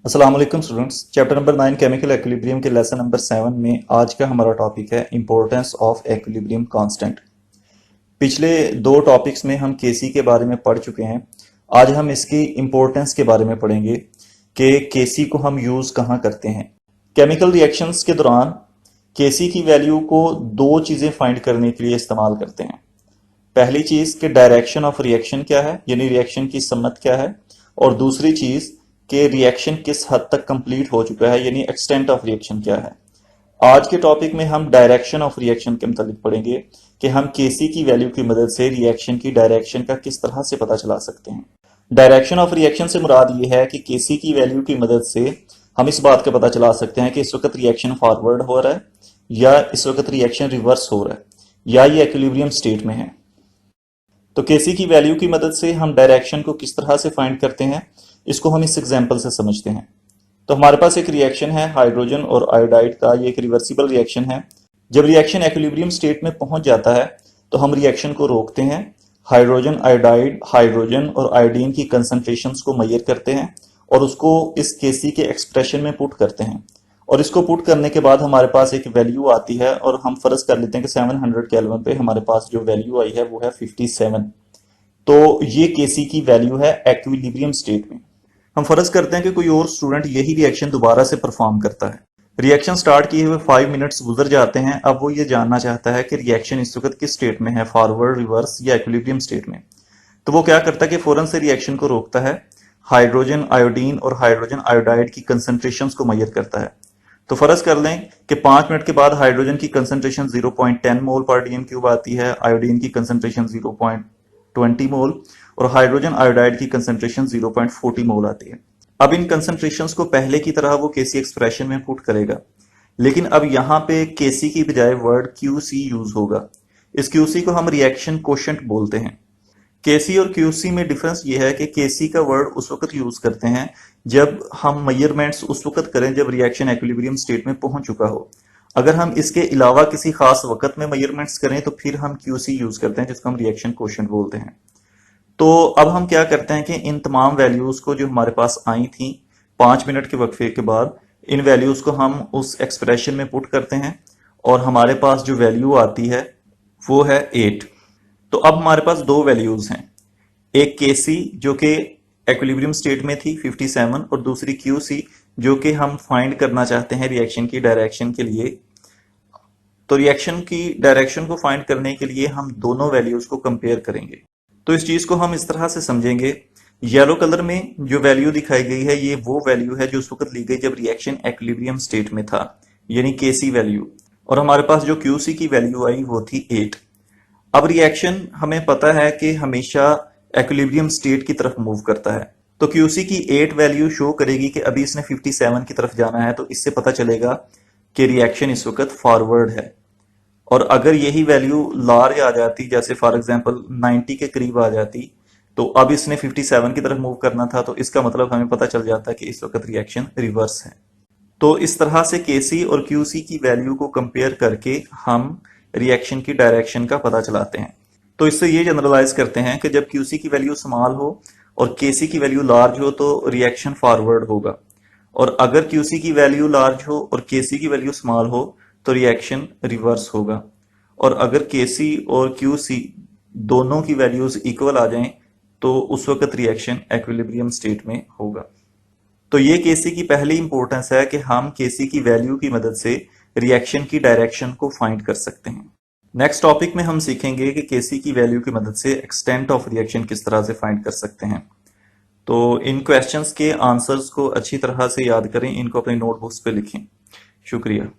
अस्सलाम वालेकुम students. Chapter number 9 chemical equilibrium के लेसन नंबर 7 में आज का हमारा टॉपिक है इंपॉर्टेंस ऑफ एक्विलिब्रियम कांस्टेंट। पिछले दो टॉपिक्स में हम केसी के बारे में पढ़ चुके हैं। आज हम इसकी इंपॉर्टेंस के बारे में पढ़ेंगे कि केसी को हम यूज कहाँ करते हैं। केमिकल रिएक्शंस के दौरान केसी की वैल्यू को दो चीजें फाइंड करने के लिए इस्तेमाल करते हैं। पहली चीज कि डायरेक्शन ऑफ रिएक्शन क्या है, यानी रिएक्शन की सम्मत क्या है, और दूसरी चीज कि रिएक्शन किस हद तक कंप्लीट हो चुका है, यानी एक्सटेंट ऑफ रिएक्शन क्या है। आज के टॉपिक में हम डायरेक्शन ऑफ रिएक्शन के मतलब पढ़ेंगे कि हम केसी की वैल्यू की मदद से रिएक्शन की डायरेक्शन का किस तरह से पता चला सकते हैं। डायरेक्शन ऑफ रिएक्शन से मुराद ये है कि केसी की वैल्यू की मदद से हम इस बात का पता चला सकते हैं कि इस वक्त रिएक्शन फॉरवर्ड हो रहा है या इस वक्त रिएक्शन रिवर्स हो रहा है या ये इक्विलिब्रियम स्टेट में है। तो केसी की वैल्यू की मदद से हम डायरेक्शन को किस तरह से फाइंड करते हैं, इसको हम इस एग्जांपल से समझते हैं। तो हमारे पास एक रिएक्शन है हाइड्रोजन और आयोडाइड का, ये एक रिवर्सिबल रिएक्शन है। जब रिएक्शन इक्विलिब्रियम स्टेट में पहुंच जाता है तो हम रिएक्शन को रोकते हैं। हाइड्रोजन आयोडाइड, हाइड्रोजन और आयोडीन की कंसंट्रेशंस को मेजर करते हैं और उसको इस केसी के एक्सप्रेशन में पुट करते हैं। और इसको पुट करने के बाद हमारे पास एक वैल्यू आती है और हम फर्ज कर लेते हैं कि 700 केल्विन पे हमारे पास जो वैल्यू आई है वो है 57। तो ये केसी की वैल्यू है इक्विलिब्रियम स्टेट में। हम फर्ज करते हैं कि कोई और स्टूडेंट यही रिएक्शन दोबारा से परफॉर्म करता है। रिएक्शन स्टार्ट किए हुए 5 मिनट्स गुजर जाते हैं। अब वो ये जानना चाहता है कि रिएक्शन इस वक्त किस स्टेट में है, फॉरवर्ड, रिवर्स या इक्विलिब्रियम स्टेट में। तो वो क्या करता है कि फौरन से रिएक्शन को रोकता है, हाइड्रोजन आयोडीन और हाइड्रोजन आयोडाइड की कंसंट्रेशन को मेजर करता है। तो फर्ज कर लें कि 5 मिनट के बाद हाइड्रोजन की कंसंट्रेशन 0.10 मोल पर डीएम क्यूब आती है, आयोडीन की कंसंट्रेशन 0.20 मोल और हाइड्रोजन आयोडाइड की कंसंट्रेशन 0.40 मोल आती है। अब इन कंसंट्रेशंस को पहले की तरह वो केसी एक्सप्रेशन में पुट करेगा, लेकिन अब यहां पे केसी की बजाय वर्ड क्यूसी यूज होगा। इस क्यूसी को हम रिएक्शन कोशेंट बोलते हैं। केसी और क्यूसी में डिफरेंस ये है कि केसी का वर्ड उस वक्त यूज करते हैं जब हम मेजरमेंट्स उस वक्त करें जब रिएक्शन इक्विलिब्रियम स्टेट में पहुंच चुका हो। अगर हम इसके अलावा किसी खास वक्त में मेजरमेंट्स करें तो फिर हम क्यूसी यूज करते हैं, जिसको हम रिएक्शन कोशेंट बोलते हैं। तो अब हम क्या करते हैं कि इन तमाम वैल्यूज को जो हमारे पास आई थी 5 मिनट के वक्फे के बाद, इन वैल्यूज को हम उस एक्सप्रेशन में पुट करते हैं और हमारे पास जो वैल्यू आती है वो है 8। तो अब हमारे पास दो वैल्यूज हैं, एक केसी जो कि इक्विलिब्रियम स्टेट में थी 57 और दूसरी क्यूसी जो कि हम फाइंड करना चाहते हैं रिएक्शन की डायरेक्शन के लिए। तो रिएक्शन की डायरेक्शन को फाइंड करने के लिए हम दोनों वैल्यूज को कंपेयर करेंगे। तो इस चीज को हम इस तरह से समझेंगे, येलो कलर में जो वैल्यू दिखाई गई है ये वो वैल्यू है जो उस वक्त ली गई जब रिएक्शन इक्विलिब्रियम स्टेट में था, यानी केसी वैल्यू, और हमारे पास जो क्यूसी की वैल्यू आई वो थी 8। अब रिएक्शन हमें पता है कि हमेशा इक्विलिब्रियम स्टेट की तरफ मूव करता है, तो क्यूसी की 8 वैल्यू शो करेगी कि अभी इसने 57 की तरफ जाना है। तो इससे पता चलेगा कि रिएक्शन इस वक्त फॉरवर्ड है। और अगर यही वैल्यू लार्ज आ जाती, जैसे फॉर एग्जांपल 90 के करीब आ जाती, तो अब इसने 57 की तरफ मूव करना था, तो इसका मतलब हमें पता चल जाता कि इस वक्त रिएक्शन रिवर्स है। तो इस तरह से केसी और क्यूसी की वैल्यू को कंपेयर करके हम रिएक्शन की डायरेक्शन का पता चलाते हैं। तो इससे ये जनरलाइज करते हैं कि जब क्यूसी की वैल्यू स्मॉल हो और केसी की वैल्यू लार्ज हो तो रिएक्शन फॉरवर्ड होगा, और अगर क्यूसी की वैल्यू लार्ज हो और केसी की वैल्यू स्मॉल हो तो रिएक्शन रिवर्स होगा। और अगर केसी और क्यूसी दोनों की वैल्यूज इक्वल आ जाएं तो उस वक्त रिएक्शन इक्विलिब्रियम स्टेट में होगा। तो ये केसी की पहली इंपॉर्टेंस है कि हम केसी की वैल्यू की मदद से रिएक्शन की डायरेक्शन को फाइंड कर सकते हैं। नेक्स्ट टॉपिक में हम सीखेंगे कि केसी की वैल्यू की मदद से एक्सटेंट ऑफ रिएक्शन किस तरह से फाइंड कर सकते हैं। तो इन क्वेश्चंस के आंसर्स को अच्छी तरह से याद करें, इनको अपनी नोटबुक्स पे लिखें। शुक्रिया।